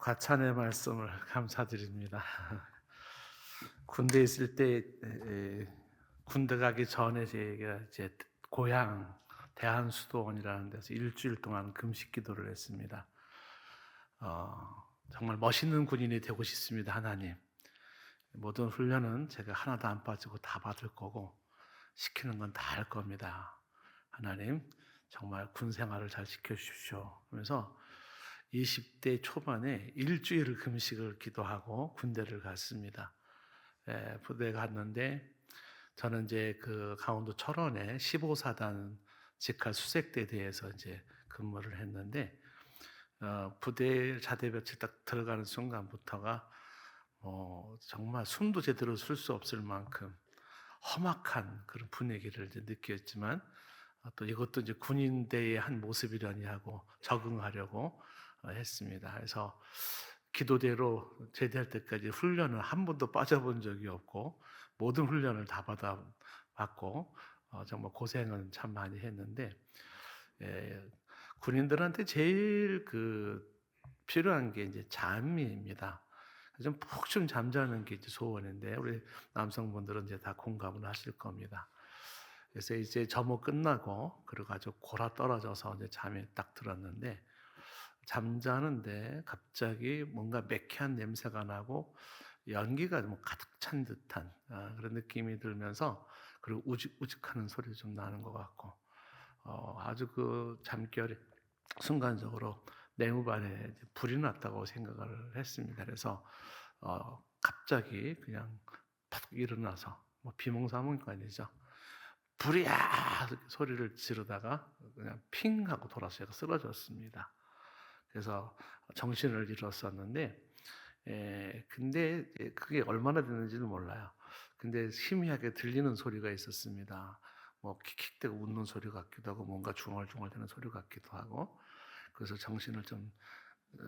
과찬의 말씀을 감사드립니다. 군대에 있을 때 군대 가기 전에 제가 이제 고향 대한수도원이라는 데서 일주일 동안 금식 기도를 했습니다. 정말 멋있는 군인이 되고 싶습니다. 하나님, 모든 훈련은 제가 하나도 안 빠지고 다 받을 거고 시키는 건 다 할 겁니다. 하나님, 정말 군 생활을 잘 시켜주십시오. 그러면서 20대 초반에 일주일을 금식을 기도하고 군대를 갔습니다. 부대 갔는데 저는 이제 그 강원도 철원에 15사단 직할 수색대대에서 이제 근무를 했는데 부대 자대볕에 딱 들어가는 순간부터가 정말 숨도 제대로 쉴 수 없을 만큼 험악한 그런 분위기를 이제 느꼈지만 또 이것도 이제 군인대의 한 모습이라니 하고 적응하려고 했습니다. 그래서 기도대로 제대할 때까지 훈련을 한 번도 빠져본 적이 없고 모든 훈련을 다 받고 정말 고생은 참 많이 했는데 군인들한테 제일 필요한 게 이제 잠입니다. 좀 푹 좀 잠자는 게 이제 소원인데 우리 남성분들은 이제 다 공감을 하실 겁니다. 그래서 이제 점호 끝나고 그래가지고 골아 떨어져서 이제 잠에 딱 들었는데 잠자는데 갑자기 뭔가 매캐한 냄새가 나고 연기가 뭐 가득 찬 듯한 그런 느낌이 들면서 그리고 우직우직하는 소리 좀 나는 것 같고 아주 그 잠결에 순간적으로 내무반에 불이 났다고 생각을 했습니다. 그래서 갑자기 그냥 팍 일어나서 뭐 비몽사몽이 아니죠. 불이야! 이렇게 소리를 지르다가 그냥 핑 하고 돌아서 제가 쓰러졌습니다. 그래서 정신을 잃었었는데, 근데 그게 얼마나 됐는지는 몰라요. 근데 희미하게 들리는 소리가 있었습니다. 뭐 킥킥대고 웃는 소리 같기도 하고 뭔가 중얼중얼대는 소리 같기도 하고 그래서 정신을 좀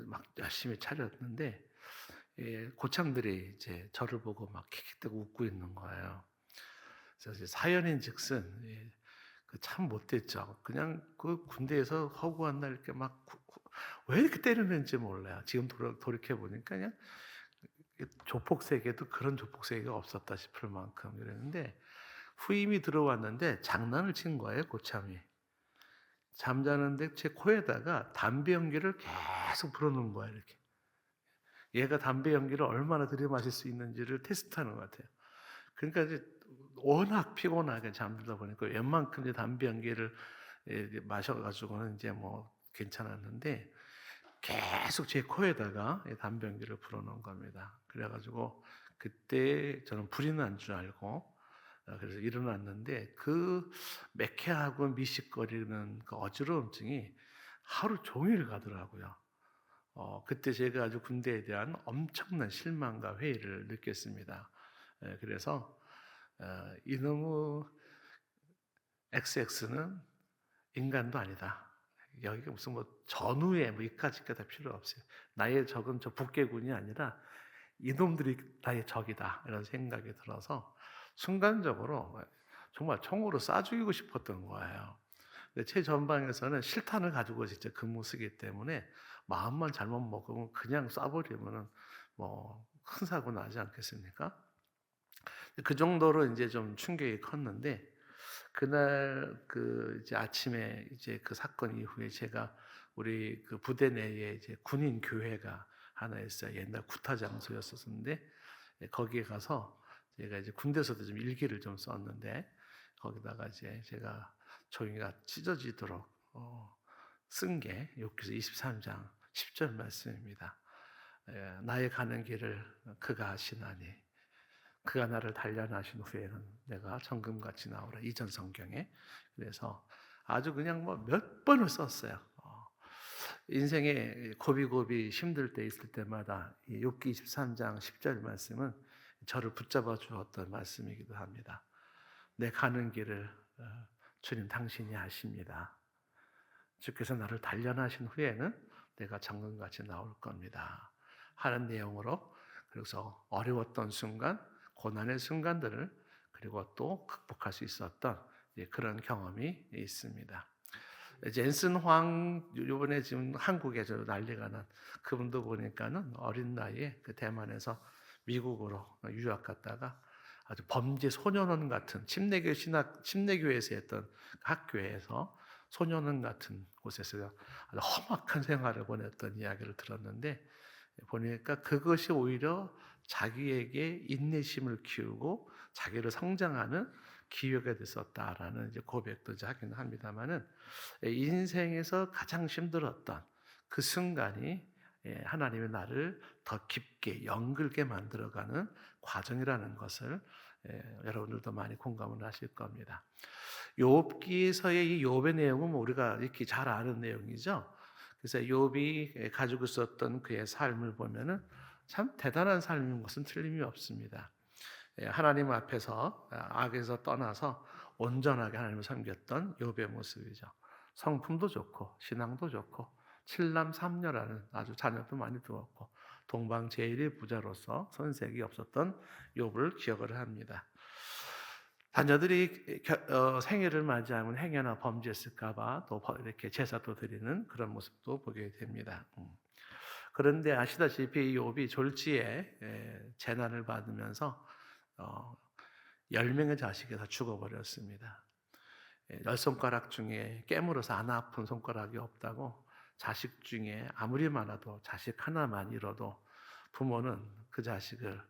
막 열심히 차렸는데 고참들이 이제 저를 보고 막 킥킥대고 웃고 있는 거예요. 그래서 이제 사연인즉슨 참 못됐죠. 그냥 그 군대에서 허구한 날 이렇게 막 왜 이렇게 때리는지 몰라요. 지금 돌이켜 보니까 그냥 조폭세계도 그런 조폭세계가 없었다 싶을 만큼 이랬는데 후임이 들어왔는데 장난을 친 거예요, 고참이. 잠자는데 제 코에다가 담배 연기를 계속 불어넣은 거야, 이렇게. 얘가 담배 연기를 얼마나 들이마실 수 있는지를 테스트하는 것 같아요. 그러니까 이제 워낙 피곤하게 잠들다 보니까 웬만큼 이제 담배 연기를 마셔가지고는 이제 뭐 괜찮았는데 계속 제 코에다가 담배 연기를 불어넣은 겁니다. 그래가지고 그때 저는 불이 난 줄 알고 그래서 일어났는데 그 매캐하고 미식거리는 그 어지러움증이 하루 종일 가더라고요. 그때 제가 아주 군대에 대한 엄청난 실망과 회의를 느꼈습니다. 그래서 이놈의 XX는 인간도 아니다. 여기가 무슨 뭐 전후에 뭐 이까짓 게 다 필요 없어요. 나의 적은 저 북괴군이 아니라 이놈들이 나의 적이다. 이런 생각이 들어서 순간적으로 정말 총으로 쏴 죽이고 싶었던 거예요. 근데 최전방에서는 실탄을 가지고 진짜 근무 쓰기 때문에 마음만 잘못 먹으면 그냥 쏴버리면은 뭐 큰 사고 나지 않겠습니까? 그 정도로 이제 좀 충격이 컸는데 그날 이제 아침에 이제 그 사건 이후에 제가 우리 그 부대 내에 이제 군인 교회가 하나 있어요. 옛날 구타 장소였었는데 거기에 가서 제가 이제 군대에서도 좀 일기를 좀 썼는데 거기다가 이제 제가 종이가 찢어지도록 쓴 게 욥기서 23장 10절 말씀입니다. 나의 가는 길을 그가 아시나니 그가 나를 단련하신 후에는 내가 정금같이 나오라. 이전 성경에. 그래서 아주 그냥 뭐 몇 번을 썼어요. 인생에 고비고비 힘들 때 있을 때마다 이 욥기 23장 10절 말씀은 저를 붙잡아 주었던 말씀이기도 합니다. 내 가는 길을 주님 당신이 아십니다. 주께서 나를 단련하신 후에는 내가 정금같이 나올 겁니다. 하는 내용으로 그래서 어려웠던 순간, 고난의 순간들을 그리고 또 극복할 수 있었던 그런 경험이 있습니다. 젠슨 황 요번에 지금 한국에서 난리가 난 그분도 보니까는 어린 나이에 그 대만에서 미국으로 유학 갔다가 아주 범죄 소년원 같은 침례교에서 했던 학교에서 소년원 같은 곳에서 아주 험악한 생활을 보냈던 이야기를 들었는데 보니까 그것이 오히려 자기에게 인내심을 키우고 자기를 성장하는 기회가 됐었다라는 이제 고백도 이제 하긴 합니다만은 인생에서 가장 힘들었던 그 순간이 하나님의 나를 더 깊게 연글게 만들어가는 과정이라는 것을 여러분들도 많이 공감을 하실 겁니다. 욥기에서의 이 욥의 내용은 뭐 우리가 이렇게 잘 아는 내용이죠. 그래서 욥이 가지고 있었던 그의 삶을 보면은 참 대단한 삶인 것은 틀림이 없습니다. 하나님 앞에서 악에서 떠나서 온전하게 하나님을 섬겼던 욥의 모습이죠. 성품도 좋고 신앙도 좋고 칠남 삼녀라는 아주 자녀도 많이 두었고 동방 제일의 부자로서 손색이 없었던 욥을 기억을 합니다. 자녀들이 생일을 맞이하면 행여나 범죄했을까봐 또 이렇게 제사도 드리는 그런 모습도 보게 됩니다. 그런데 아시다시피 욥이 졸지에 재난을 받으면서 10명의 자식이 다 죽어버렸습니다. 10손가락 중에 깨물어서 안 아픈 손가락이 없다고 자식 중에 아무리 많아도 자식 하나만 잃어도 부모는 그 자식을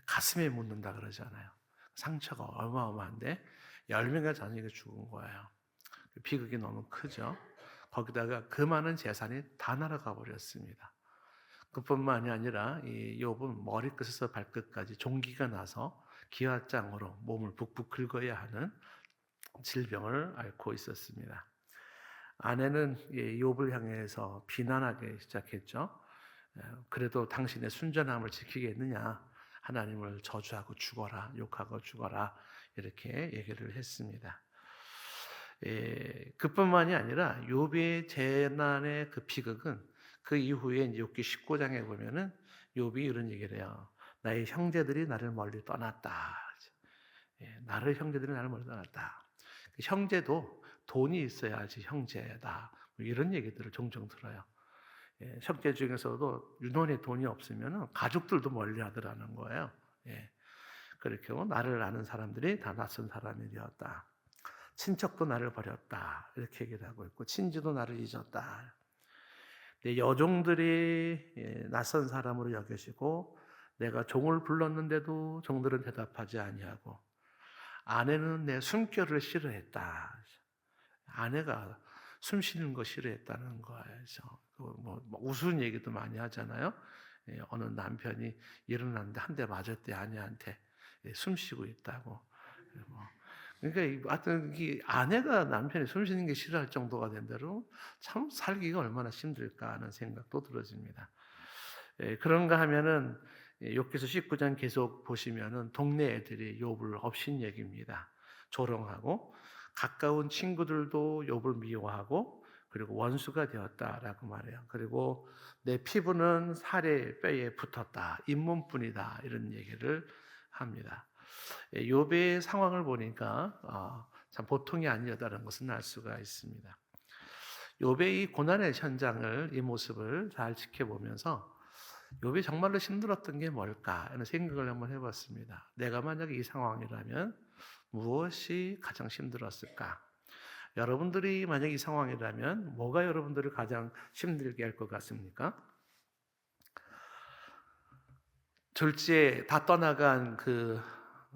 가슴에 묻는다 그러잖아요. 상처가 어마어마한데 10명의 자녀가 죽은 거예요. 비극이 너무 크죠. 거기다가 그 많은 재산이 다 날아가 버렸습니다. 그뿐만이 아니라 이 욥은 머리끝에서 발끝까지 종기가 나서 기와장으로 몸을 북북 긁어야 하는 질병을 앓고 있었습니다. 아내는 욥을 향해서 비난하기 시작했죠. 그래도 당신의 순전함을 지키겠느냐? 하나님을 저주하고 죽어라, 욕하고 죽어라 이렇게 얘기를 했습니다. 그뿐만이 아니라 욥의 재난의 그 비극은 그 이후에 이제 욥기 19장에 보면은 욥이 이런 얘기를 해요. 나의 형제들이 나를 멀리 떠났다. 나를 형제들이 나를 멀리 떠났다. 그 형제도 돈이 있어야지 형제다. 뭐 이런 얘기들을 종종 들어요. 형제 중에서도 유난히 돈이 없으면 가족들도 멀리하더라는 거예요. 그렇게 나를 아는 사람들이 다 낯선 사람이 되었다. 친척도 나를 버렸다. 이렇게 얘기를 하고 있고 친지도 나를 잊었다. 여종들이 낯선 사람으로 여겨지고 내가 종을 불렀는데도 종들은 대답하지 아니하고 아내는 내 숨결을 싫어했다. 아내가 숨 쉬는 거 싫어했다는 거예요. 뭐 우스운 얘기도 많이 하잖아요. 어느 남편이 일어났는데 한 대 맞았대 아내한테 숨 쉬고 있다고. 그러니까 하여튼 이 아내가 남편이 숨 쉬는 게 싫어할 정도가 된 대로 참 살기가 얼마나 힘들까 하는 생각도 들어집니다. 그런가 하면은 욥기서 19장 계속 보시면은 동네 애들이 욥을 업신여깁니다. 조롱하고 가까운 친구들도 욥을 미워하고 그리고 원수가 되었다라고 말해요. 그리고 내 피부는 살에 뼈에 붙었다. 잇몸뿐이다. 이런 얘기를 합니다. 욥의 상황을 보니까 참 보통이 아니었다는 것은 알 수가 있습니다. 욥의 이 고난의 현장을 이 모습을 잘 지켜보면서 욥이 정말로 힘들었던 게 뭘까 하는 생각을 한번 해봤습니다. 내가 만약에 이 상황이라면 무엇이 가장 힘들었을까? 여러분들이 만약 이 상황이라면 뭐가 여러분들을 가장 힘들게 할 것 같습니까? 졸지에 다 떠나간 그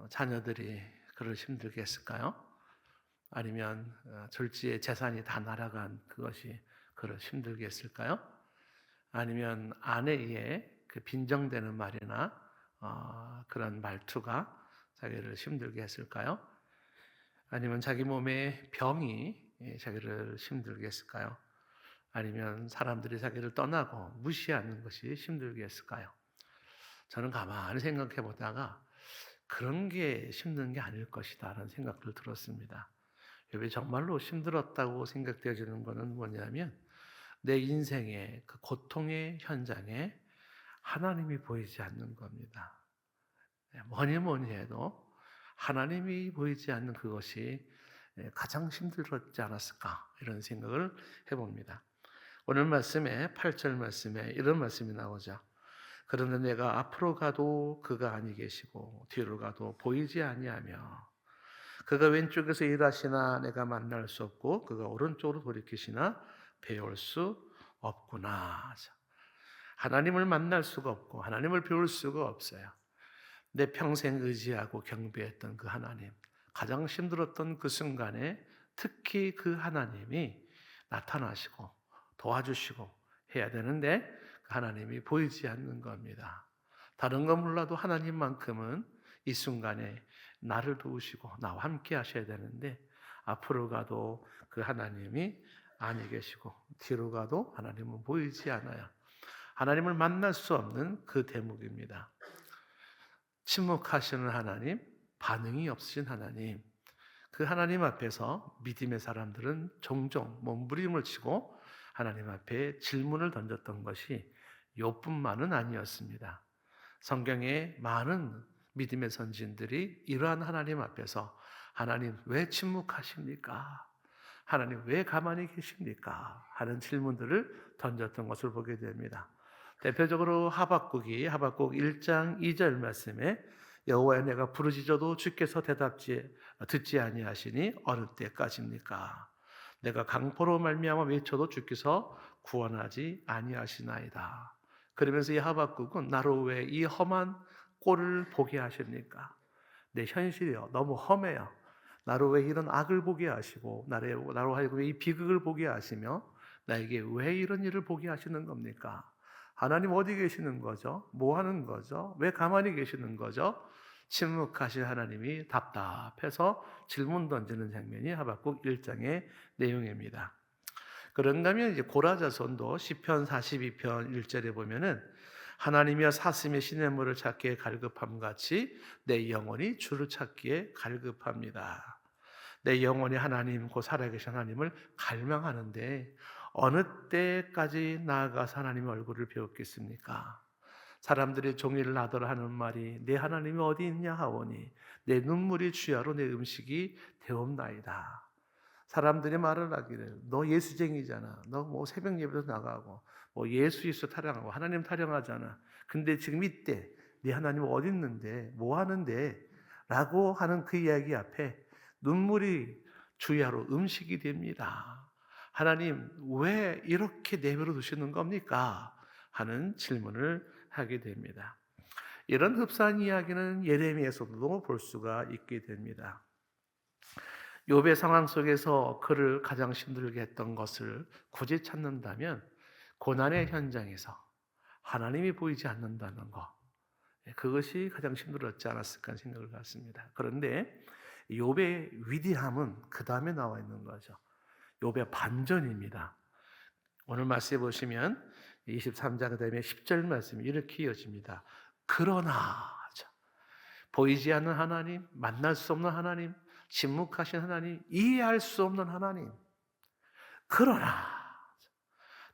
자녀들이 그를 힘들게 했을까요? 아니면 졸지에 재산이 다 날아간 그것이 그를 힘들게 했을까요? 아니면 아내의 그 빈정대는 말이나 그런 말투가 자기를 힘들게 했을까요? 아니면 자기 몸에 병이 자기를 힘들게 했을까요? 아니면 사람들이 자기를 떠나고 무시하는 것이 힘들게 했을까요? 저는 가만히 생각해 보다가 그런 게 힘든 게 아닐 것이다 라는 생각을 들었습니다. 욥이 정말로 힘들었다고 생각되어지는 것은 뭐냐면 내 인생의 그 고통의 현장에 하나님이 보이지 않는 겁니다. 뭐니 해도 하나님이 보이지 않는 그것이 가장 힘들었지 않았을까 이런 생각을 해봅니다. 오늘 말씀에 8절 말씀에 이런 말씀이 나오죠. 그런데 내가 앞으로 가도 그가 아니 계시고 뒤로 가도 보이지 아니하며 그가 왼쪽에서 일하시나 내가 만날 수 없고 그가 오른쪽으로 돌이키시나 배울 수 없구나. 하나님을 만날 수가 없고 하나님을 배울 수가 없어요. 내 평생 의지하고 경배했던 그 하나님, 가장 힘들었던 그 순간에 특히 그 하나님이 나타나시고 도와주시고 해야 되는데 그 하나님이 보이지 않는 겁니다. 다른 건 몰라도 하나님만큼은 이 순간에 나를 도우시고 나와 함께 하셔야 되는데 앞으로 가도 그 하나님이 아니 계시고 뒤로 가도 하나님은 보이지 않아요. 하나님을 만날 수 없는 그 대목입니다. 침묵하시는 하나님, 반응이 없으신 하나님, 그 하나님 앞에서 믿음의 사람들은 종종 몸부림을 치고 하나님 앞에 질문을 던졌던 것이 욥뿐만은 아니었습니다. 성경에 많은 믿음의 선지인들이 이러한 하나님 앞에서 하나님 왜 침묵하십니까? 하나님 왜 가만히 계십니까? 하는 질문들을 던졌던 것을 보게 됩니다. 대표적으로 하박국 1장 2절 말씀에 여호와여 내가 부르짖어도 주께서 듣지 아니하시니 어느 때까지입니까? 내가 강포로 말미암아 외쳐도 주께서 구원하지 아니하시나이다. 그러면서 이 하박국은 나로 왜 이 험한 꼴을 보게 하십니까? 내 현실이요 너무 험해요. 나로 왜 이런 악을 보게 하시고 나로 하여금 이 비극을 보게 하시며 나에게 왜 이런 일을 보게 하시는 겁니까? 하나님 어디 계시는 거죠? 뭐 하는 거죠? 왜 가만히 계시는 거죠? 침묵하신 하나님이 답답해서 질문 던지는 장면이 하박국 1장의 내용입니다. 그런가 하면 이제 고라자손도 시편 42편 1절에 보면은 하나님이여 사슴의 시냇물을 찾기에 갈급함 같이 내 영혼이 주를 찾기에 갈급합니다. 내 영혼이 하나님 곧 살아계신 하나님을 갈망하는데 어느 때까지 나아가서 하나님의 얼굴을 배웠겠습니까? 사람들이 종일 나더러 하는 말이 내 하나님이 어디 있냐 하오니 내 눈물이 주야로 내 음식이 되옵나이다. 사람들이 말을 하기를 너 예수쟁이잖아. 너 뭐 새벽 예배도 나가고 뭐 예수 타령하고 하나님 타령하잖아. 근데 지금 이때 네 하나님 어디 있는데 뭐 하는데 라고 하는 그 이야기 앞에 눈물이 주야로 음식이 됩니다. 하나님 왜 이렇게 내버려 두시는 겁니까? 하는 질문을 하게 됩니다. 이런 흡사한 이야기는 예레미야에서도 볼 수가 있게 됩니다. 욥의 상황 속에서 그를 가장 힘들게 했던 것을 굳이 찾는다면 고난의 현장에서 하나님이 보이지 않는다는 것, 그것이 가장 힘들었지 않았을까 생각을 갖습니다. 그런데 욥의 위대함은 그 다음에 나와 있는 거죠. 욥의 반전입니다. 오늘 말씀해 보시면 23장 그 다음에 10절 말씀이 이렇게 이어집니다. 그러나 보이지 않는 하나님, 만날 수 없는 하나님, 침묵하신 하나님, 이해할 수 없는 하나님. 그러나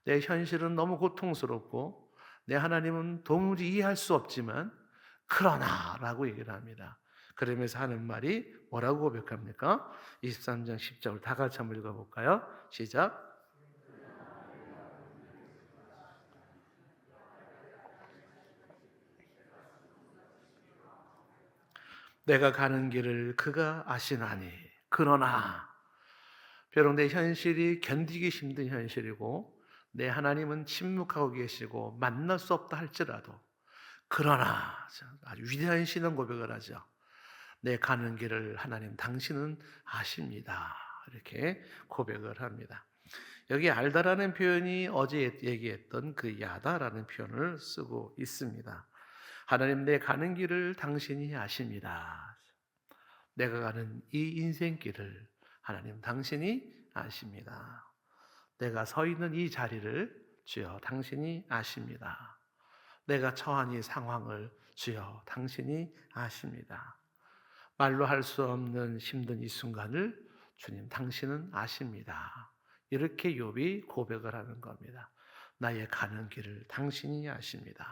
내 현실은 너무 고통스럽고 내 하나님은 도무지 이해할 수 없지만 그러나라고 얘기를 합니다. 그러면서 하는 말이 뭐라고 고백합니까? 23장 10절을 다 같이 한번 읽어볼까요? 시작. 내가 가는 길을 그가 아시나니 그러나 비록 내 현실이 견디기 힘든 현실이고 내 하나님은 침묵하고 계시고 만날 수 없다 할지라도 그러나 아주 위대한 신앙 고백을 하죠. 내 가는 길을 하나님 당신은 아십니다. 이렇게 고백을 합니다. 여기 알다라는 표현이 어제 얘기했던 그 야다라는 표현을 쓰고 있습니다. 하나님 내 가는 길을 당신이 아십니다. 내가 가는 이 인생길을 하나님 당신이 아십니다. 내가 서 있는 이 자리를 주여 당신이 아십니다. 내가 처한 이 상황을 주여 당신이 아십니다. 말로 할 수 없는 힘든 이 순간을 주님 당신은 아십니다. 이렇게 욥이 고백을 하는 겁니다. 나의 가는 길을 당신이 아십니다.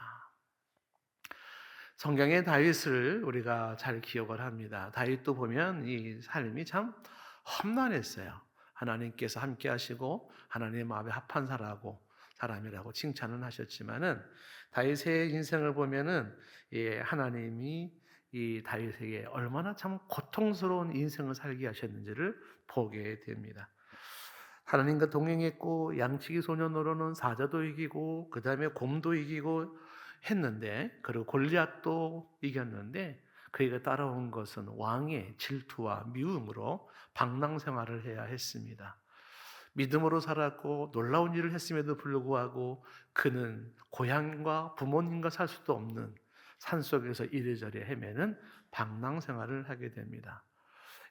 성경의 다윗을 우리가 잘 기억을 합니다. 다윗도 보면 이 삶이 참 험난했어요. 하나님께서 함께 하시고 하나님의 마음에 합한 사람이라고 칭찬은 하셨지만은 다윗의 인생을 보면은 하나님이 이 다윗에게 얼마나 참 고통스러운 인생을 살게 하셨는지를 보게 됩니다. 하나님과 동행했고 양치기 소년으로는 사자도 이기고 그 다음에 곰도 이기고 했는데, 그리고 골리앗도 이겼는데, 그에게 따라온 것은 왕의 질투와 미움으로 방랑 생활을 해야 했습니다. 믿음으로 살았고 놀라운 일을 했음에도 불구하고 그는 고향과 부모님과 살 수도 없는 산속에서 이래저래 헤매는 방랑 생활을 하게 됩니다.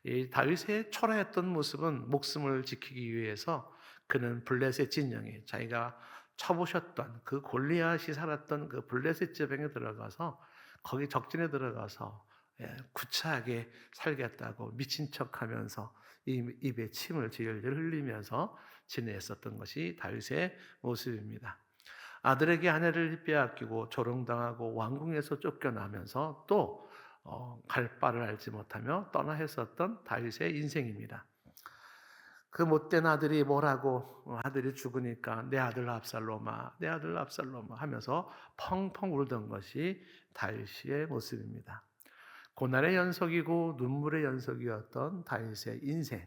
이 다윗의 초라했던 모습은 목숨을 지키기 위해서 그는 블레셋 진영에, 자기가 쳐보셨던 그 골리앗이 살았던 그 블레셋 지방에 들어가서 거기 적진에 들어가서 구차하게 살겠다고 미친 척하면서 입에 침을 질질 흘리면서 지냈었던 것이 다윗의 모습입니다. 아들에게 아내를 빼앗기고 조롱당하고 왕궁에서 쫓겨나면서 또 갈 바를 알지 못하며 떠나 했었던 다윗의 인생입니다. 그 못된 아들이 뭐라고, 아들이 죽으니까 내 아들 압살롬아, 내 아들 압살롬아 하면서 펑펑 울던 것이 다윗의 모습입니다. 고난의 연속이고 눈물의 연속이었던 다윗의 인생.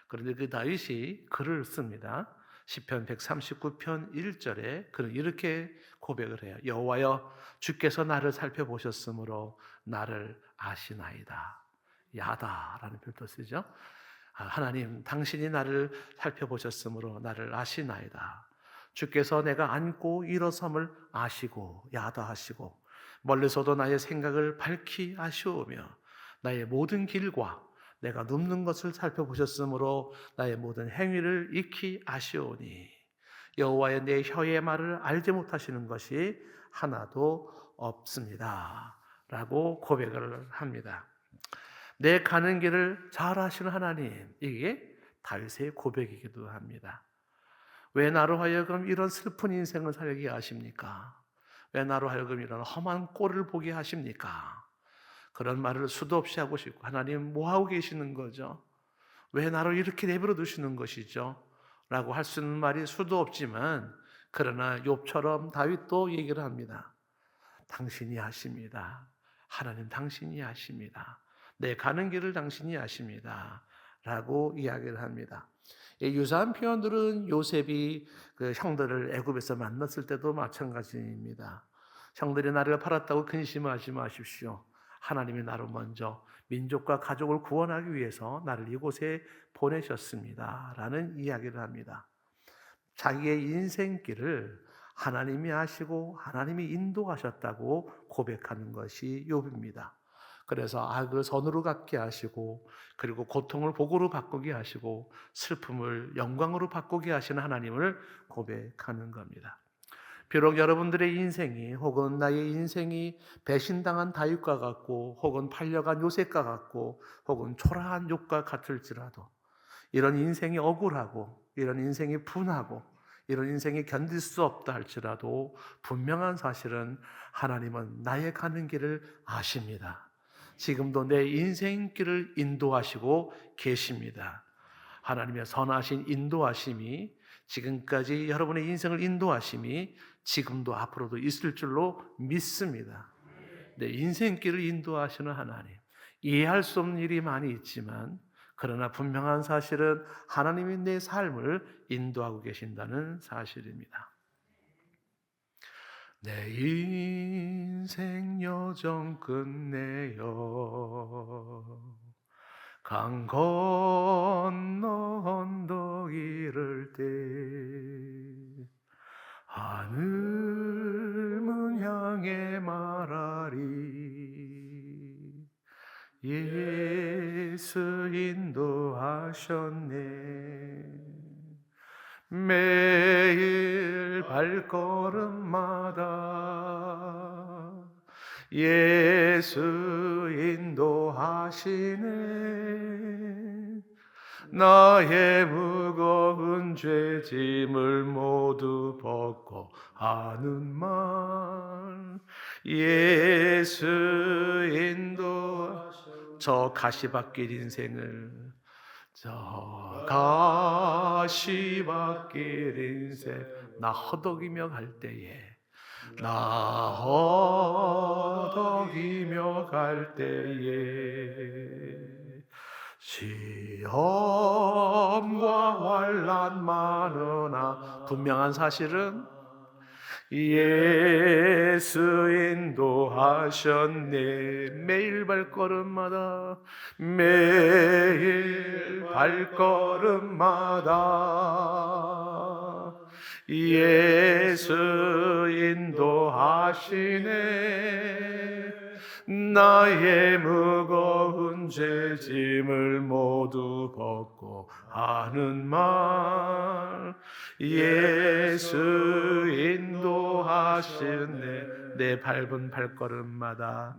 그런데 그 다윗이 글을 씁니다. 시편 139편 1절에 그는 이렇게 고백을 해요. 여호와여, 주께서 나를 살펴보셨으므로 나를 아시나이다. 야다라는 표현도 쓰죠. 하나님, 당신이 나를 살펴보셨으므로 나를 아시나이다. 주께서 내가 앉고 일어섬을 아시고 야다하시고 멀리서도 나의 생각을 밝히 아시오며 나의 모든 길과 내가 눕는 것을 살펴보셨으므로 나의 모든 행위를 익히 아시오니 여호와의 내 혀의 말을 알지 못하시는 것이 하나도 없습니다 라고 고백을 합니다. 내 가는 길을 잘 아시는 하나님, 이게 다윗의 고백이기도 합니다. 왜 나로 하여금 이런 슬픈 인생을 살게 하십니까? 왜 나로 하여금 이런 험한 꼴을 보게 하십니까? 그런 말을 수도 없이 하고 싶고, 하나님 뭐 하고 계시는 거죠? 왜 나를 이렇게 내버려 두시는 것이죠? 라고 할 수 있는 말이 수도 없지만, 그러나 욥처럼 다윗도 얘기를 합니다. 당신이 아십니다. 하나님 당신이 아십니다. 내 가는 길을 당신이 아십니다. 라고 이야기를 합니다. 유사한 표현들은 요셉이 그 형들을 애굽에서 만났을 때도 마찬가지입니다. 형들이 나를 팔았다고 근심하지 마십시오. 하나님이 나를 먼저 민족과 가족을 구원하기 위해서 나를 이곳에 보내셨습니다. 라는 이야기를 합니다. 자기의 인생길을 하나님이 아시고 하나님이 인도하셨다고 고백하는 것이 욥입니다. 그래서 악을 선으로 갚게 하시고, 그리고 고통을 복으로 바꾸게 하시고, 슬픔을 영광으로 바꾸게 하시는 하나님을 고백하는 겁니다. 비록 여러분들의 인생이, 혹은 나의 인생이 배신당한 다윗과 같고, 혹은 팔려간 요셉과 같고, 혹은 초라한 욥과 같을지라도, 이런 인생이 억울하고, 이런 인생이 분하고, 이런 인생이 견딜 수 없다 할지라도 분명한 사실은 하나님은 나의 가는 길을 아십니다. 지금도 내 인생길을 인도하시고 계십니다. 하나님의 선하신 인도하심이, 지금까지 여러분의 인생을 인도하심이 지금도 앞으로도 있을 줄로 믿습니다. 내 인생길을 인도하시는 하나님, 이해할 수 없는 일이 많이 있지만, 그러나 분명한 사실은 하나님이 내 삶을 인도하고 계신다는 사실입니다. 내 인생 여정 끝내어 강 건너 언덕 이를 때 하늘문 향해 말하리 예수 인도하셨네. 매일 발걸음마다 예수 인도하시네. 나의 무거운 죄짐을 모두 벗고 하는 말 예수 인도하시네. 저 가시밭길 인생을, 저 가시밭길 인생 나 허덕이며 갈 때에 나 허덕이며 갈 때에 시험과 환난 많으나 분명한 사실은 예수 인도하셨네. 매일 발걸음마다 매일 발걸음마다 예수 인도하시네. 나의 무거운 죄짐을 모두 벗고 하는 말 예수 인도하시네. 내 밟은 발걸음마다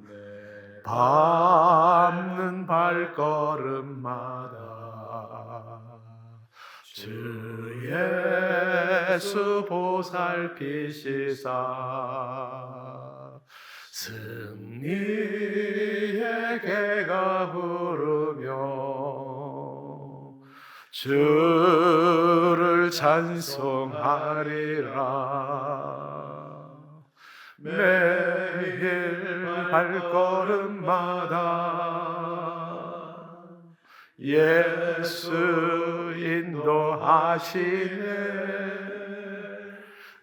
밟는 발걸음마다 주 예수 보살피시사 승리의 개가 부르며 주를 찬송하리라. 매일 발걸음마다 예수 인도하시네.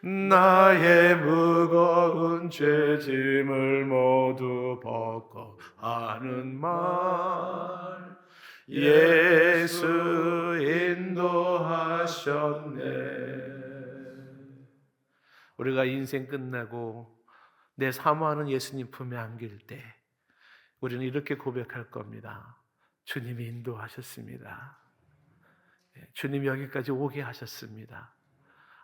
나의 무거운 죄짐을 모두 벗고 하는 말 예수 인도하셨네. 우리가 인생 끝나고 내 사모하는 예수님 품에 안길 때 우리는 이렇게 고백할 겁니다. 주님이 인도하셨습니다. 주님이 여기까지 오게 하셨습니다.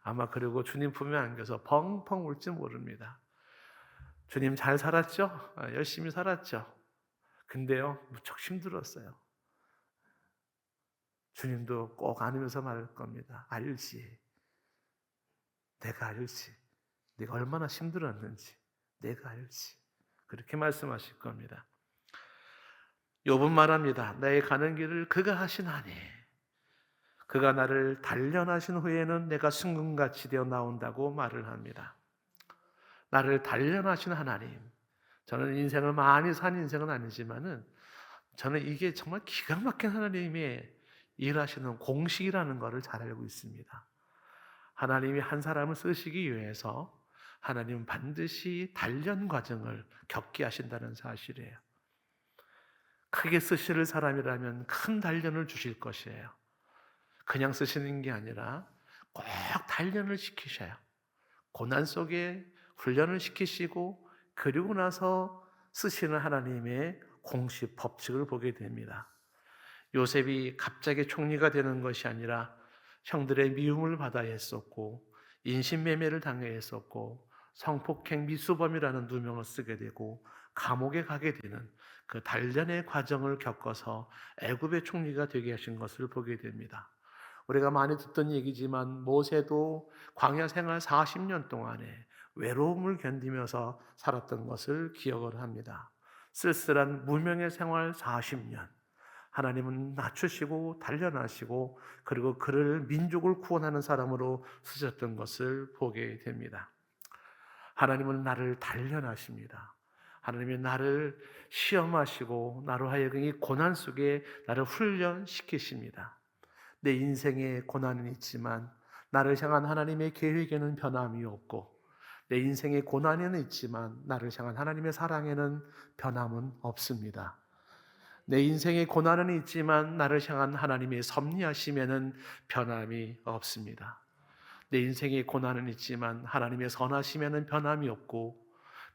아마 그리고 주님 품에 안겨서 펑펑 울지 모릅니다. 주님 잘 살았죠? 열심히 살았죠? 근데요 무척 힘들었어요. 주님도 꼭 안으면서 말할 겁니다. 알지. 내가 알지. 네가 얼마나 힘들었는지 내가 알지. 그렇게 말씀하실 겁니다. 욥은 말합니다. 나의 가는 길을 그가 하시나니 그가 나를 단련하신 후에는 내가 순금같이 되어 나온다고 말을 합니다. 나를 단련하신 하나님. 저는 인생을 많이 산 인생은 아니지만은 저는 이게 정말 기가 막힌 하나님의 일하시는 공식이라는 것을 잘 알고 있습니다. 하나님이 한 사람을 쓰시기 위해서 하나님은 반드시 단련 과정을 겪게 하신다는 사실이에요. 크게 쓰실 사람이라면 큰 단련을 주실 것이에요. 그냥 쓰시는 게 아니라 꼭 단련을 시키셔요. 고난 속에 훈련을 시키시고 그리고 나서 쓰시는 하나님의 공식 법칙을 보게 됩니다. 요셉이 갑자기 총리가 되는 것이 아니라 형들의 미움을 받아야 했었고 인신매매를 당해야 했었고 성폭행 미수범이라는 누명을 쓰게 되고 감옥에 가게 되는 그 단련의 과정을 겪어서 애굽의 총리가 되게 하신 것을 보게 됩니다. 우리가 많이 듣던 얘기지만 모세도 광야 생활 40년 동안에 외로움을 견디면서 살았던 것을 기억을 합니다. 쓸쓸한 무명의 생활 40년. 하나님은 낮추시고 단련하시고 그리고 그를 민족을 구원하는 사람으로 쓰셨던 것을 보게 됩니다. 하나님은 나를 단련하십니다. 하나님이 나를 시험하시고 나로 하여금 이 고난 속에 나를 훈련시키십니다. 내 인생에 고난은 있지만 나를 향한 하나님의 계획에는 변함이 없고 내 인생에 고난은 있지만 나를 향한 하나님의 사랑에는 변함은 없습니다. 내 인생에 고난은 있지만 나를 향한 하나님의 섭리하심에는 변함이 없습니다. 내 인생에 고난은 있지만 하나님의 선하심에는 변함이 없고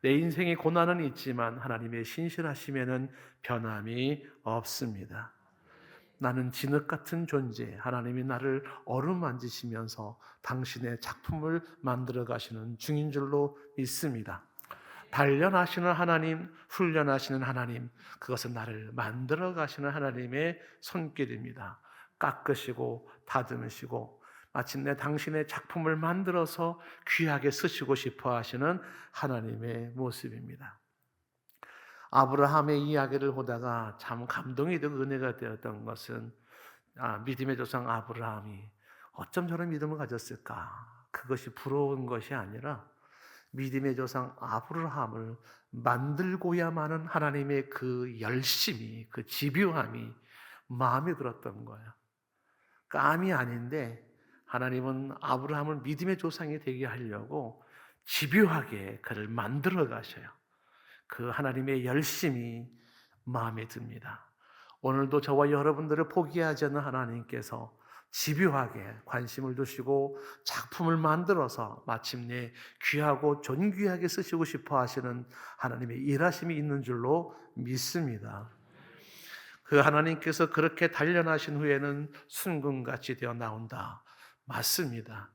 내 인생에 고난은 있지만 하나님의 신실하심에는 변함이 없습니다. 나는 진흙 같은 존재, 하나님이 나를 어루만지시면서 당신의 작품을 만들어 가시는 중인 줄로 믿습니다. 단련하시는 하나님, 훈련하시는 하나님, 그것은 나를 만들어 가시는 하나님의 손길입니다. 깎으시고 다듬으시고 마침내 당신의 작품을 만들어서 귀하게 쓰시고 싶어 하시는 하나님의 모습입니다. 아브라함의 이야기를 보다가 참 감동이 되고 은혜가 되었던 것은 믿음의 조상 아브라함이 어쩜 저런 믿음을 가졌을까? 그것이 부러운 것이 아니라 믿음의 조상 아브라함을 만들고야만 은 하나님의 그 열심이, 그 집요함이 마음에 들었던 거예요. 깜이 아닌데 하나님은 아브라함을 믿음의 조상이 되게 하려고 집요하게 그를 만들어 가셔요. 그 하나님의 열심이 마음에 듭니다. 오늘도 저와 여러분들을 포기하지 않는 하나님께서 집요하게 관심을 두시고 작품을 만들어서 마침내 귀하고 존귀하게 쓰시고 싶어 하시는 하나님의 일하심이 있는 줄로 믿습니다. 그 하나님께서 그렇게 단련하신 후에는 순금같이 되어 나온다. 맞습니다.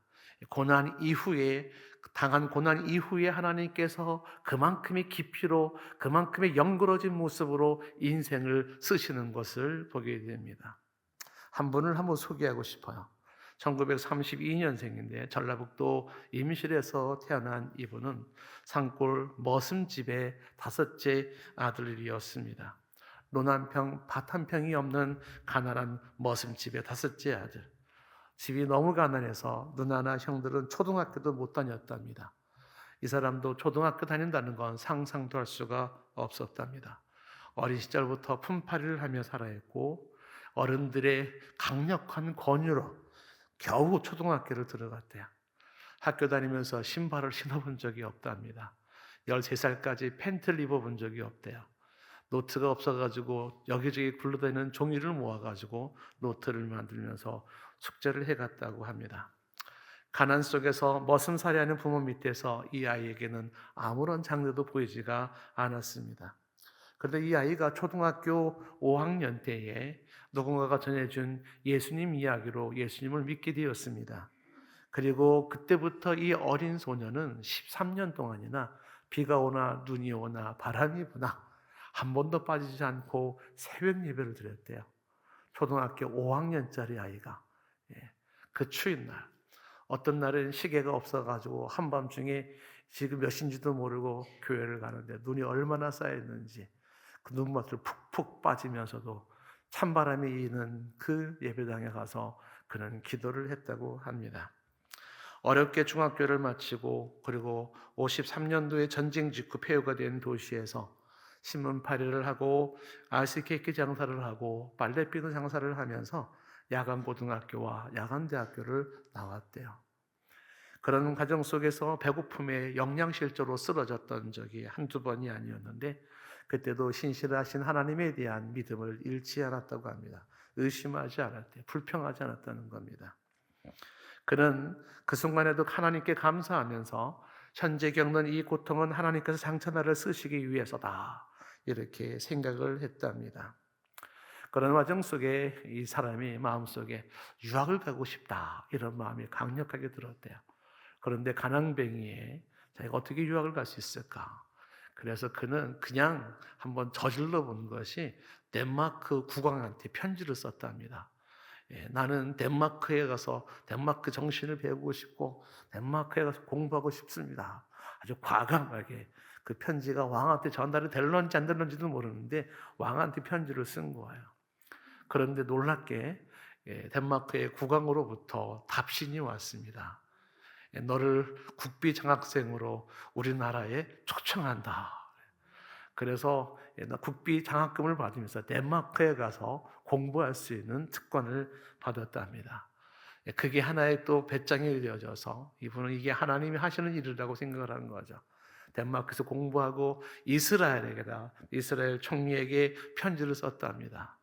고난 이후에, 당한 고난 이후에 하나님께서 그만큼의 깊이로, 그만큼의 영그러진 모습으로 인생을 쓰시는 것을 보게 됩니다. 한 분을 한번 소개하고 싶어요. 1932년생인데 전라북도 임실에서 태어난 이분은 산골 머슴집의 다섯째 아들이었습니다. 논 한 평, 밭 한 평이 없는 가난한 머슴집의 다섯째 아들. 집이 너무 가난해서 누나나 형들은 초등학교도 못 다녔답니다. 이 사람도 초등학교 다닌다는 건 상상도 할 수가 없었답니다. 어린 시절부터 품팔이를 하며 살아했고 어른들의 강력한 권유로 겨우 초등학교를 들어갔대요. 학교 다니면서 신발을 신어본 적이 없답니다. 13살까지 팬티를 입어본 적이 없대요. 노트가 없어가지고 여기저기 굴러다니는 종이를 모아가지고 노트를 만들면서 숙제를 해갔다고 합니다. 가난 속에서 머슴살이하는 부모 밑에서 이 아이에게는 아무런 장래도 보이지가 않았습니다. 그런데 이 아이가 초등학교 5학년 때에 누군가가 전해준 예수님 이야기로 예수님을 믿게 되었습니다. 그리고 그때부터 이 어린 소녀는 13년 동안이나 비가 오나 눈이 오나 바람이 부나 한 번도 빠지지 않고 새벽 예배를 드렸대요. 초등학교 5학년짜리 아이가. 그 추운 날, 어떤 날은 시계가 없어가지고 한밤중에 지금 몇 시인지도 모르고 교회를 가는데 눈이 얼마나 쌓였는지 그 눈맛을 푹푹 빠지면서도 찬바람이 이는 그 예배당에 가서 그는 기도를 했다고 합니다. 어렵게 중학교를 마치고 그리고 53년도에 전쟁 직후 폐허가 된 도시에서 신문 팔이를 하고 아이스케이크 장사를 하고 빨래 피는 장사를 하면서 야간 고등학교와 야간 대학교를 나왔대요. 그런 과정 속에서 배고픔에 영양실조로 쓰러졌던 적이 한두 번이 아니었는데 그때도 신실하신 하나님에 대한 믿음을 잃지 않았다고 합니다. 의심하지 않았대요. 불평하지 않았다는 겁니다. 그는 그 순간에도 하나님께 감사하면서 현재 겪는 이 고통은 하나님께서 장차 나를 쓰시기 위해서다. 이렇게 생각을 했답니다. 그런 과정 속에 이 사람이 마음속에 유학을 가고 싶다. 이런 마음이 강력하게 들었대요. 그런데 가난뱅이에 자기가 어떻게 유학을 갈 수 있을까? 그래서 그는 그냥 한번 저질러 본 것이 덴마크 국왕한테 편지를 썼답니다. 나는 덴마크에 가서 덴마크 정신을 배우고 싶고 덴마크에 가서 공부하고 싶습니다. 아주 과감하게 그 편지가 왕한테 전달이 될런지 안 될런지도 모르는데 왕한테 편지를 쓴 거예요. 그런데 놀랍게 덴마크의 국왕으로부터 답신이 왔습니다. 너를 국비 장학생으로 우리나라에 초청한다. 그래서 국비 장학금을 받으면서 덴마크에 가서 공부할 수 있는 특권을 받았답니다. 그게 하나의 또 배짱이 되어져서 이분은 이게 하나님이 하시는 일이라고 생각을 하는 거죠. 덴마크에서 공부하고 이스라엘 총리에게 편지를 썼답니다.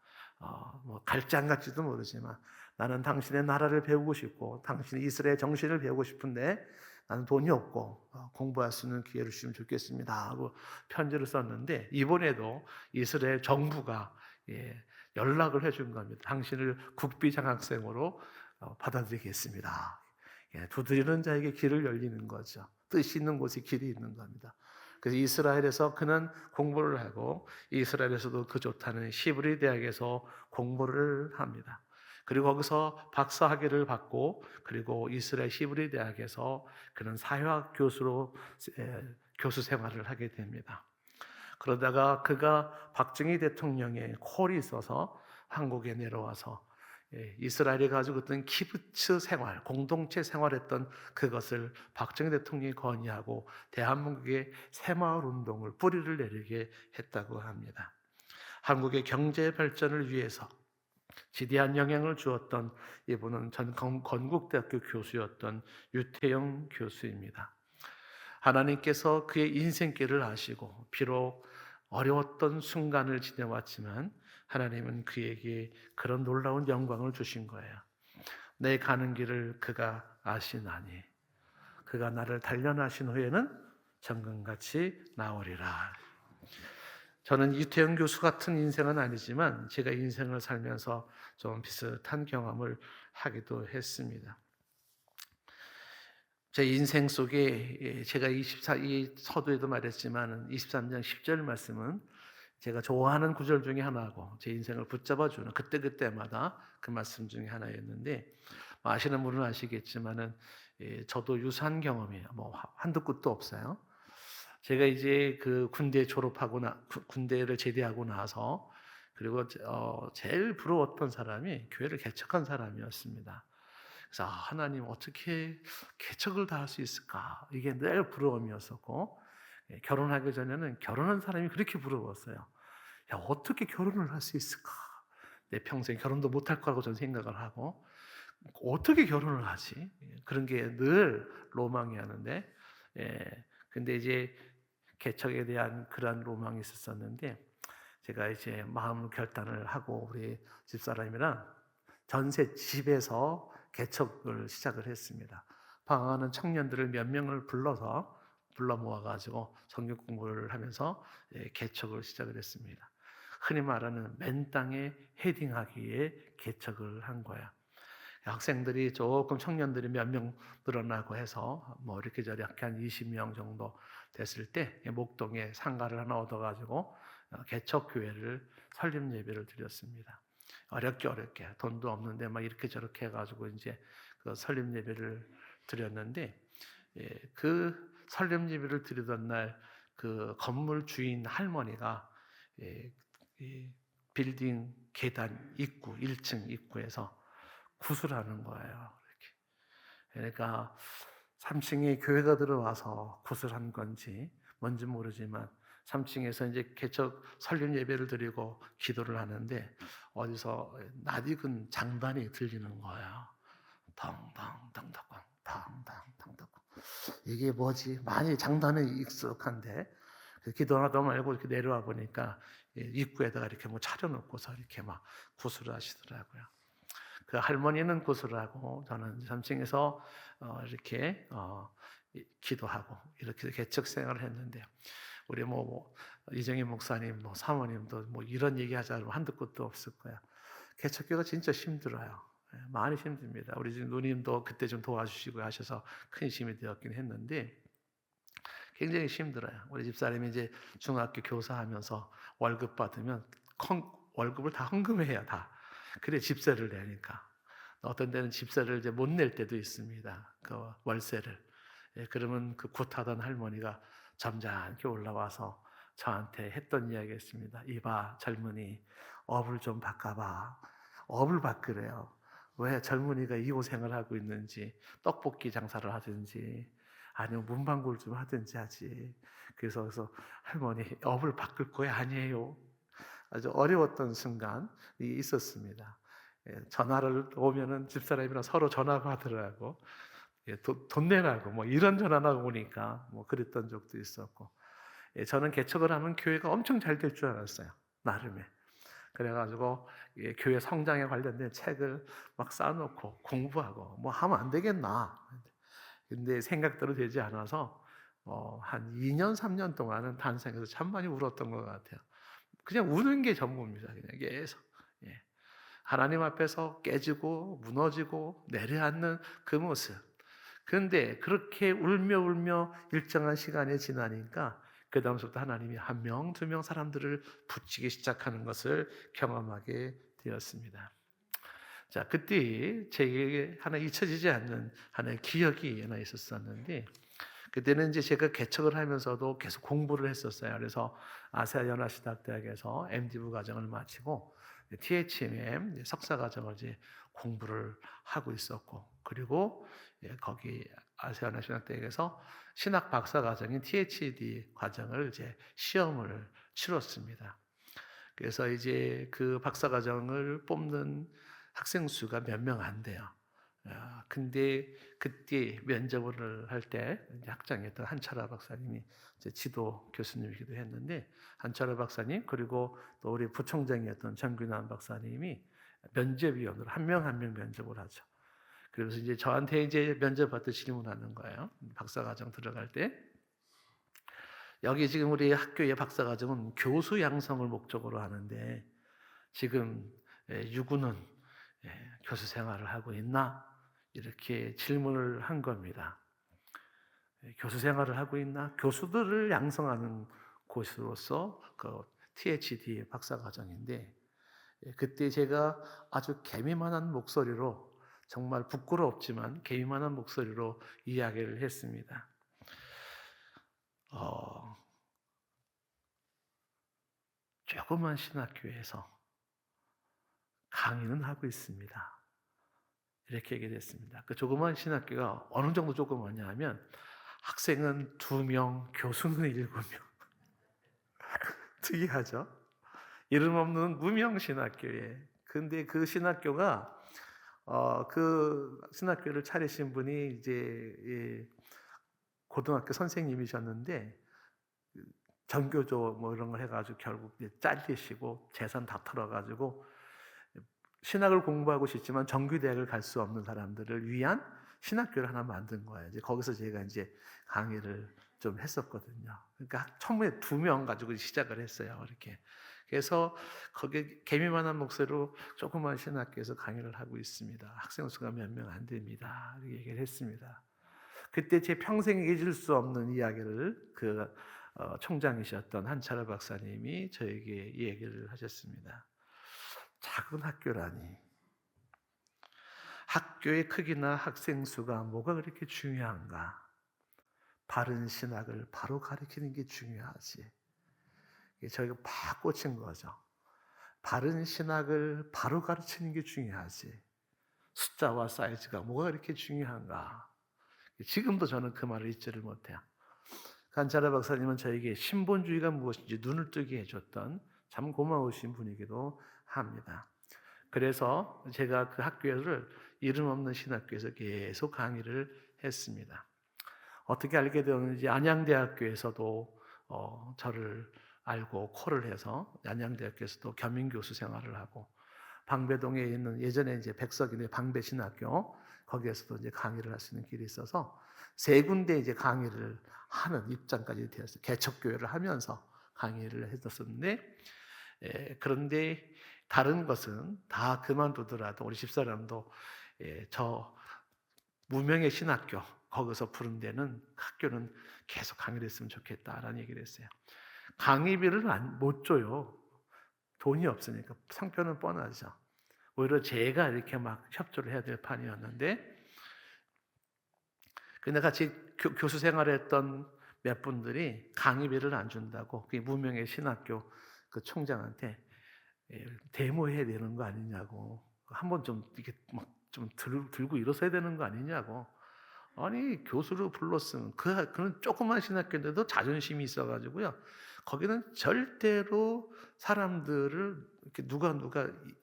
갈장 같지도 모르지만 나는 당신의 나라를 배우고 싶고 당신의 이스라엘 정신을 배우고 싶은데 나는 돈이 없고 공부할 수 있는 기회를 주시면 좋겠습니다 하고 편지를 썼는데 이번에도 이스라엘 정부가 연락을 해준 겁니다. 당신을 국비 장학생으로 받아들이겠습니다. 두드리는 자에게 길을 열리는 거죠. 뜻이 있는 곳에 길이 있는 겁니다. 그래서 이스라엘에서 그는 공부를 하고 이스라엘에서도 그 좋다는 시브리 대학에서 공부를 합니다. 그리고 거기서 박사학위를 받고 그리고 이스라엘 시브리 대학에서 그는 사회학 교수로 교수 생활을 하게 됩니다. 그러다가 그가 박정희 대통령의 콜이 있어서 한국에 내려와서 이스라엘이 가지고 있던 키부츠 생활, 공동체 생활했던 그것을 박정희 대통령이 건의하고 대한민국의 새마을 운동을 뿌리를 내리게 했다고 합니다. 한국의 경제 발전을 위해서 지대한 영향을 주었던 이분은 전 건국대학교 교수였던 유태영 교수입니다. 하나님께서 그의 인생길을 아시고 비록 어려웠던 순간을 지내왔지만 하나님은 그에게 그런 놀라운 영광을 주신 거예요. 내 가는 길을 그가 아시나니 그가 나를 단련하신 후에는 정금같이 나오리라. 저는 유태영 교수 같은 인생은 아니지만 제가 인생을 살면서 좀 비슷한 경험을 하기도 했습니다. 제 인생 속에 제가 이 서두에도 말했지만 23장 10절 말씀은 제가 좋아하는 구절 중에 하나고 제 인생을 붙잡아주는 그때그때마다 그 말씀 중에 하나였는데 아시는 분은 아시겠지만은 저도 유사한 경험이 뭐 한두 끝도 없어요. 제가 이제 그 군대를 제대하고 나서 그리고 제일 부러웠던 사람이 교회를 개척한 사람이었습니다. 그래서 하나님 어떻게 개척을 다 할 수 있을까? 이게 늘 부러움이었었고 결혼하기 전에는 결혼한 사람이 그렇게 부러웠어요. 야, 어떻게 결혼을 할 수 있을까? 내 평생 결혼도 못할 거라고 저는 생각을 하고 어떻게 결혼을 하지? 그런 게 늘 로망이었는데 근데 이제 개척에 대한 그런 로망이 있었는데 제가 이제 마음 결단을 하고 우리 집사람이랑 전세 집에서 개척을 시작을 했습니다. 방황하는 청년들을 몇 명을 불러 모아가지고 성경 공부를 하면서 개척을 시작을 했습니다. 흔히 말하는 맨 땅에 헤딩하기에 개척을 한 거야. 학생들이 조금 청년들이 몇 명 늘어나고 해서 뭐 이렇게 저렇게 한 20명 정도 됐을 때 목동에 상가를 하나 얻어가지고 개척교회를 설립 예배를 드렸습니다. 어렵게 돈도 없는데 막 이렇게 저렇게 해가지고 이제 그 설립 예배를 드렸는데 그 설립 예배를 드리던 날 그 건물 주인 할머니가 이 빌딩 계단 입구 1층 입구에서 구슬하는 거예요. 이렇게. 그러니까 3층에 교회가 들어와서 구슬한 건지 뭔지 모르지만 3층에서 이제 개척 설립 예배를 드리고 기도를 하는데 어디서 낯익은 장단이 들리는 거예요. 덩덩덩덩 덩덩덩덩. 이게 뭐지? 많이 장단은 익숙한데 기도하다 말고 이렇게 내려와 보니까 입구에다가 이렇게 뭐 차려놓고서 이렇게 막 구슬을 하시더라고요. 그 할머니는 구슬을 하고 저는 3층에서 이렇게 기도하고 이렇게 개척 생활을 했는데 우리 이정희 목사님, 사모님도 뭐 이런 얘기하자면 한두 끝도 없을 거야. 개척교가 진짜 힘들어요. 많이 힘듭니다. 우리 지금 누님도 그때 좀 도와주시고 하셔서 큰 힘이 되었긴 했는데 굉장히 힘들어요. 우리 집사람이 이제 중학교 교사하면서 월급 받으면 월급을 다 헌금해야 다. 그래 집세를 내니까. 어떤 데는 집세를 이제 못 낼 때도 있습니다. 그 월세를. 그러면 그 굿하던 할머니가 점잖게 올라와서 저한테 했던 이야기였습니다. 이봐 젊은이 업을 좀 바꿔봐. 업을 바꾸래요. 왜 젊은이가 이 고생을 하고 있는지 떡볶이 장사를 하든지 아니면 문방구를 좀 하든지 하지. 그래서 할머니 업을 바꿀 거야 아니에요. 아주 어려웠던 순간이 있었습니다. 전화를 오면은 집사람이랑 서로 전화가 하더라고. 돈 내라고 뭐 이런 전화가 오니까 뭐 그랬던 적도 있었고. 저는 개척을 하면 교회가 엄청 잘 될 줄 알았어요. 나름에. 그래가지고 교회 성장에 관련된 책을 막 쌓아놓고 공부하고 뭐 하면 안 되겠나. 근데 생각대로 되지 않아서 한 2년 3년 동안은 단상에서 참 많이 울었던 것 같아요. 그냥 우는 게 전부입니다. 그냥 계속. 하나님 앞에서 깨지고 무너지고 내려앉는 그 모습. 그런데 그렇게 울며 일정한 시간이 지나니까 그 다음부터 하나님이 한 명, 두 명 사람들을 붙이기 시작하는 것을 경험하게 되었습니다. 자, 그때 제게 하나 잊혀지지 않는 하나의 기억이 하나 있었었는데 그때는 이제 제가 개척을 하면서도 계속 공부를 했었어요. 그래서 아시아 연합신학대학에서 MD부 과정을 마치고 THMM 석사 과정을 이제 공부를 하고 있었고, 그리고 거기 아세아나 신학대학에서 신학 박사 과정인 THD 과정을 이제 시험을 치렀습니다. 그래서 이제 그 박사 과정을 뽑는 학생 수가 몇 명 안 돼요. 근데 그때 면접을 할 때 학장이었던 한철아 박사님이 이제 지도 교수님이기도 했는데, 한철아 박사님 그리고 또 우리 부총장이었던 정균환 박사님이 면접위원으로 한 명 한 명 면접을 하죠. 그래서 이제 저한테 이제 면접 받듯 질문하는 거예요. 박사과정 들어갈 때. 여기 지금 우리 학교의 박사과정은 교수 양성을 목적으로 하는데, 지금 유구는 교수 생활을 하고 있나? 이렇게 질문을 한 겁니다. 교수 생활을 하고 있나? 교수들을 양성하는 곳으로서 그 THD 박사과정인데, 그때 제가 아주 개미만한 목소리로, 정말 부끄럽지만 개미만한 목소리로 이야기를 했습니다. 조그만 신학교에서 강의는 하고 있습니다. 이렇게 얘기했습니다. 그 조그만 신학교가 어느 정도 조그마냐 하면 학생은 2명, 교수는 7명. 특이하죠? 이름 없는 무명 신학교에. 근데 그 신학교가 그 신학교를 차리신 분이 이제 고등학교 선생님이셨는데, 전교조 뭐 이런 걸 해가지고 결국 잘리시고 재산 다 털어가지고 신학을 공부하고 싶지만 정규대학을 갈 수 없는 사람들을 위한 신학교를 하나 만든 거예요. 이제 거기서 제가 이제 강의를 좀 했었거든요. 그러니까 처음에 2명 가지고 시작을 했어요. 이렇게. 그래서 거기에 개미만한 목소리로 조그만 신학교에서 강의를 하고 있습니다. 학생 수가 몇 명 안 됩니다. 이렇게 얘기를 했습니다. 그때 제 평생 잊을 수 없는 이야기를 그 총장이셨던 한철아 박사님이 저에게 얘기를 하셨습니다. 작은 학교라니. 학교의 크기나 학생 수가 뭐가 그렇게 중요한가? 바른 신학을 바로 가르치는 게 중요하지. 저희가 팍 꽂힌 거죠. 바른 신학을 바로 가르치는 게 중요하지. 숫자와 사이즈가 뭐가 그렇게 중요한가? 지금도 저는 그 말을 잊지를 못해요. 한철아 박사님은 저에게 신본주의가 무엇인지 눈을 뜨게 해줬던 참 고마우신 분이기도 합니다. 그래서 제가 그 학교를 이름 없는 신학교에서 계속 강의를 했습니다. 어떻게 알게 되었는지 안양대학교에서도 저를 알고 콜을 해서 안양대학교에서도 겸임교수 생활을 하고, 방배동에 있는 예전에 이제 백석인의 방배신학교, 거기에서도 이제 강의를 할 수 있는 길이 있어서 3군데 이제 강의를 하는 입장까지 되었어요. 개척교회를 하면서 강의를 했었는데, 그런데 다른 것은 다 그만두더라도 우리 집사람도 저 무명의 신학교 거기서 부른 데는 학교는 계속 강의를 했으면 좋겠다라는 얘기를 했어요. 강의비를 못 줘요. 돈이 없으니까. 상표는 뻔하죠. 오히려 제가 이렇게 막 협조를 해야 될 판이었는데, 근데 같이 교수 생활했던 몇 분들이 강의비를 안 준다고 그 무명의 신학교 그 총장한테 데모해야 되는 거 아니냐고, 한번 좀 이게 막 좀 들고 일어서야 되는 거 아니냐고. 아니, 교수를 불렀으면 그는 조그만 신학교인데도 자존심이 있어가지고요. 거기는 절대로 사람들을 이렇게 누가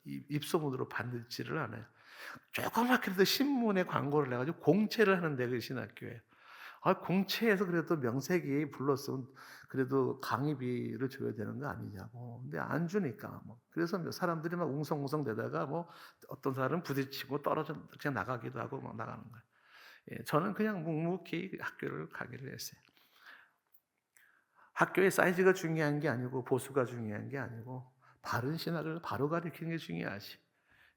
입소문으로 받지를 않아요. 조그맣게도 신문에 광고를 해가지고 공채를 하는데 그 신학교에. 공채에서 그래도 명색이 불렀으면 그래도 강의비를 줘야 되는 거 아니냐고. 근데 안 주니까 뭐. 그래서 사람들이 막 웅성웅성 대다가 뭐 어떤 사람은 부딪히고 떨어져 그냥 나가기도 하고 막 나가는 거예요. 저는 그냥 묵묵히 학교를 가기를 했어요. 학교의 사이즈가 중요한 게 아니고 보수가 중요한 게 아니고 바른 신학을 바로 가르치는 게 중요하지.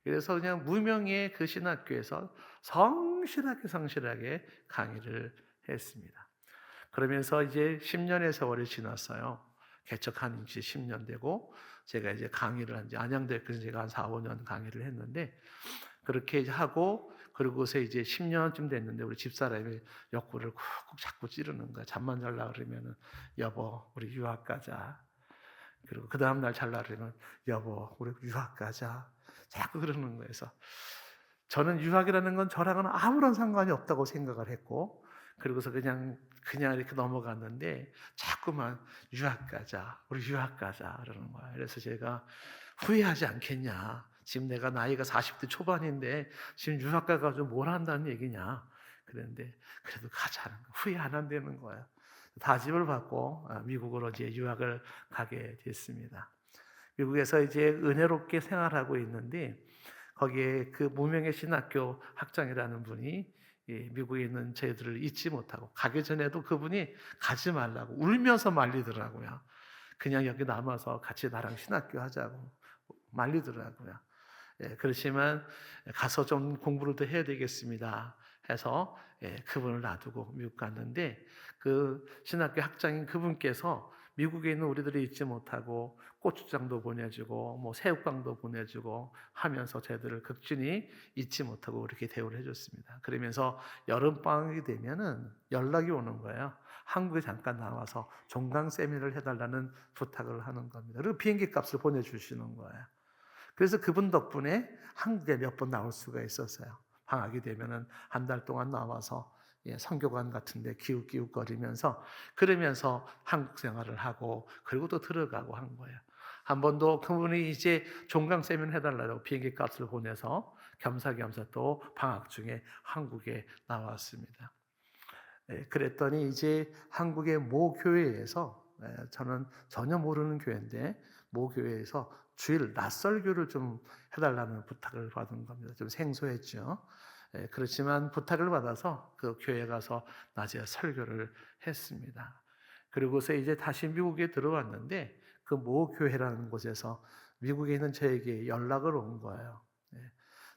그래서 그냥 무명의 그 신학교에서 성실하게 강의를 했습니다. 그러면서 이제 10년의 세월이 지났어요. 개척한 지 10년 되고, 제가 이제 강의를 한 지 안양대학교에서 제가 한 4, 5년 강의를 했는데, 그렇게 이제 하고, 그러고서 이제 10년쯤 됐는데 우리 집사람이 옆구리를 쿡쿡 자꾸 찌르는 거야. 잠만 잘라 그러면은 여보 우리 유학 가자. 그리고 그 다음 날 잘라 그러면 여보 우리 유학 가자. 자꾸 그러는 거예요. 그래서 저는 유학이라는 건 저랑은 아무런 상관이 없다고 생각을 했고, 그리고서 그냥 이렇게 넘어갔는데 자꾸만 유학 가자, 우리 유학 가자 그러는 거야. 그래서 제가 후회하지 않겠냐. 지금 내가 나이가 40대 초반인데 지금 유학 가가지고 뭘 한다는 얘기냐. 그런데 그래도 가자는 거야. 후회 안 한다는 거야. 다짐을 받고 미국으로 이제 유학을 가게 됐습니다. 미국에서 이제 은혜롭게 생활하고 있는데 거기에 그 무명의 신학교 학장이라는 분이 미국에 있는 저희들을 잊지 못하고 가기 전에도 그분이 가지 말라고 울면서 말리더라고요. 그냥 여기 남아서 같이 나랑 신학교 하자고 말리더라고요. 그렇지만 가서 좀 공부를 더 해야 되겠습니다 해서 그분을 놔두고 미국 갔는데 그 신학교 학장인 그분께서 미국에 있는 우리들이 잊지 못하고 고추장도 보내주고 뭐 새우깡도 보내주고 하면서 저희들을 극진히 잊지 못하고 그렇게 대우를 해줬습니다. 그러면서 여름방학이 되면은 연락이 오는 거예요. 한국에 잠깐 나와서 종강 세미나를 해달라는 부탁을 하는 겁니다. 그리고 비행기 값을 보내주시는 거예요. 그래서 그분 덕분에 한국에 몇 번 나올 수가 있었어요. 방학이 되면은 한 달 동안 나와서 선교관 같은데 기웃기웃거리면서 그러면서 한국 생활을 하고 그리고 또 들어가고 한 거예요. 한 번도 그분이 이제 종강 세미나 해달라고 비행기 값을 보내서 겸사겸사 또 방학 중에 한국에 나왔습니다. 그랬더니 이제 한국의 모 교회에서 저는 전혀 모르는 교회인데 모 교회에서 주일 낮설교를 좀 해달라는 부탁을 받은 겁니다. 좀 생소했죠. 그렇지만 부탁을 받아서 그 교회에 가서 낮에 설교를 했습니다. 그리고서 이제 다시 미국에 들어왔는데 그 모 교회라는 곳에서 미국에 있는 저에게 연락을 온 거예요.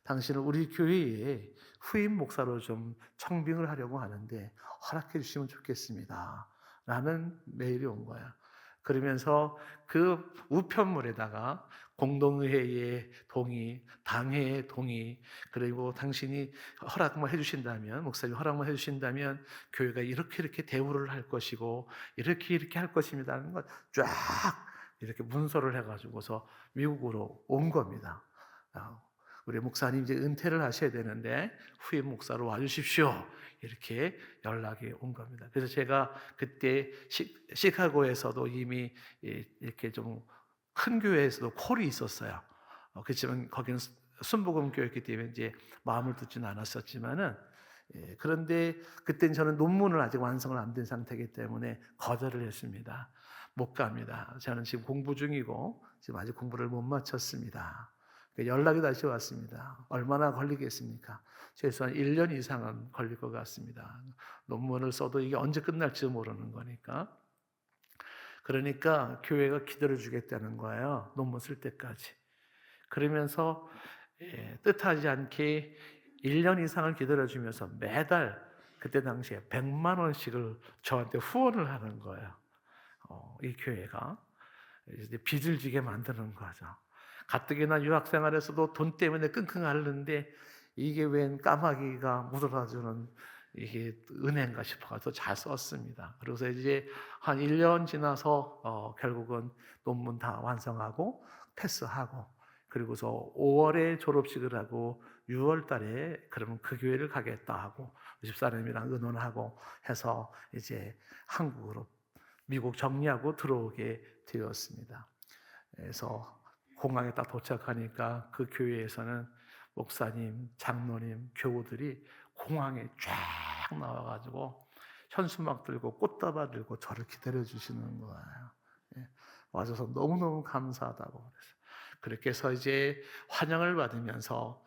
당신은 우리 교회에 후임 목사로 좀 청빙을 하려고 하는데 허락해 주시면 좋겠습니다. 라는 메일이 온 거야. 그러면서 그 우편물에다가 공동회의의 동의, 당회의 동의, 그리고 당신이 허락만 해주신다면, 목사님 허락만 해주신다면 교회가 이렇게 대우를 할 것이고 이렇게 할 것입니다. 하는 걸 쫙 이렇게 문서를 해가지고서 미국으로 온 겁니다. 우리 목사님 이제 은퇴를 하셔야 되는데 후임 목사로 와주십시오. 이렇게 연락이 온 겁니다. 그래서 제가 그때 시카고에서도 이미 이렇게 좀 큰 교회에서도 콜이 있었어요. 그렇지만 거기는 순복음 교회였기 때문에 이제 마음을 듣지는 않았었지만은 그런데 그때는 저는 논문을 아직 완성을 안 된 상태이기 때문에 거절을 했습니다. 못 갑니다. 저는 지금 공부 중이고 지금 아직 공부를 못 마쳤습니다. 연락이 다시 왔습니다. 얼마나 걸리겠습니까? 최소한 1년 이상은 걸릴 것 같습니다. 논문을 써도 이게 언제 끝날지 모르는 거니까. 그러니까 교회가 기다려주겠다는 거예요. 논문 쓸 때까지. 그러면서 뜻하지 않게 1년 이상을 기다려주면서 매달 그때 당시에 100만 원씩을 저한테 후원을 하는 거예요. 이 교회가. 이제 빚을 지게 만드는 거죠. 가뜩이나 유학생활에서도 돈 때문에 끙끙 앓는데 이게 웬 까마귀가 묻어다주는 이게 은혜인가 싶어서 잘 썼습니다. 그래서 이제 한 1년 지나서 결국은 논문 다 완성하고 패스하고 그리고서 5월에 졸업식을 하고 6월 달에 그러면 그 교회를 가겠다 하고 집사람이랑 의논하고 해서 이제 한국으로 미국 정리하고 들어오게 되었습니다. 그래서 공항에 딱 도착하니까 그 교회에서는 목사님, 장로님, 교우들이 공항에 쫙 나와가지고 현수막 들고 꽃다발 들고 저를 기다려 주시는 거예요. 와줘서 너무너무 감사하다고 그래서 그렇게 해서 이제 환영을 받으면서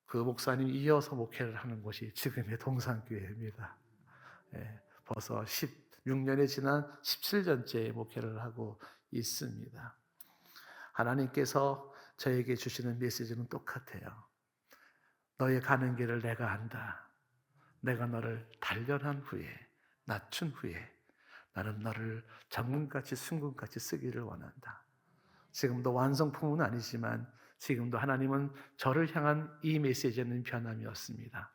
그 목사님 이어서 목회를 하는 곳이 지금의 동산교회입니다. 벌써 16년이 지난 17년째 목회를 하고 있습니다. 하나님께서 저에게 주시는 메시지는 똑같아요. 너의 가는 길을 내가 안다. 내가 너를 단련한 후에, 낮춘 후에 나는 너를 장군같이 순금같이 쓰기를 원한다. 지금도 완성품은 아니지만 지금도 하나님은 저를 향한 이 메시지는 변함이 없습니다.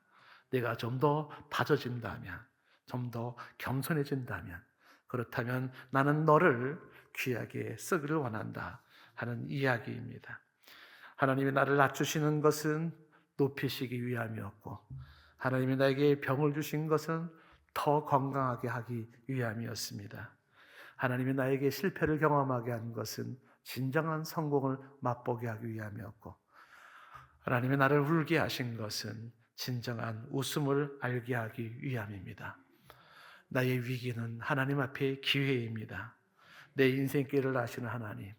내가 좀 더 다져진다면, 좀 더 겸손해진다면, 그렇다면 나는 너를 귀하게 쓰기를 원한다 하는 이야기입니다. 하나님이 나를 낮추시는 것은 높이시기 위함이었고, 하나님이 나에게 병을 주신 것은 더 건강하게 하기 위함이었습니다. 하나님이 나에게 실패를 경험하게 한 것은 진정한 성공을 맛보게 하기 위함이었고, 하나님이 나를 울게 하신 것은 진정한 웃음을 알게 하기 위함입니다. 나의 위기는 하나님 앞에 기회입니다. 내 인생길을 아시는 하나님,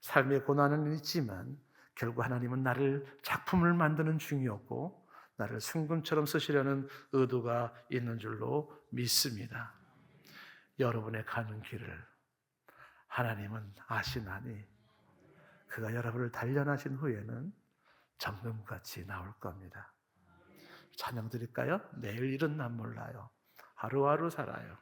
삶의 고난은 있지만 결국 하나님은 나를 작품을 만드는 중이었고 나를 순금처럼 쓰시려는 의도가 있는 줄로 믿습니다. 여러분의 가는 길을 하나님은 아시나니 그가 여러분을 단련하신 후에는 정금같이 나올 겁니다. 찬양 드릴까요? 내일 일은 난 몰라요. 하루하루 살아요.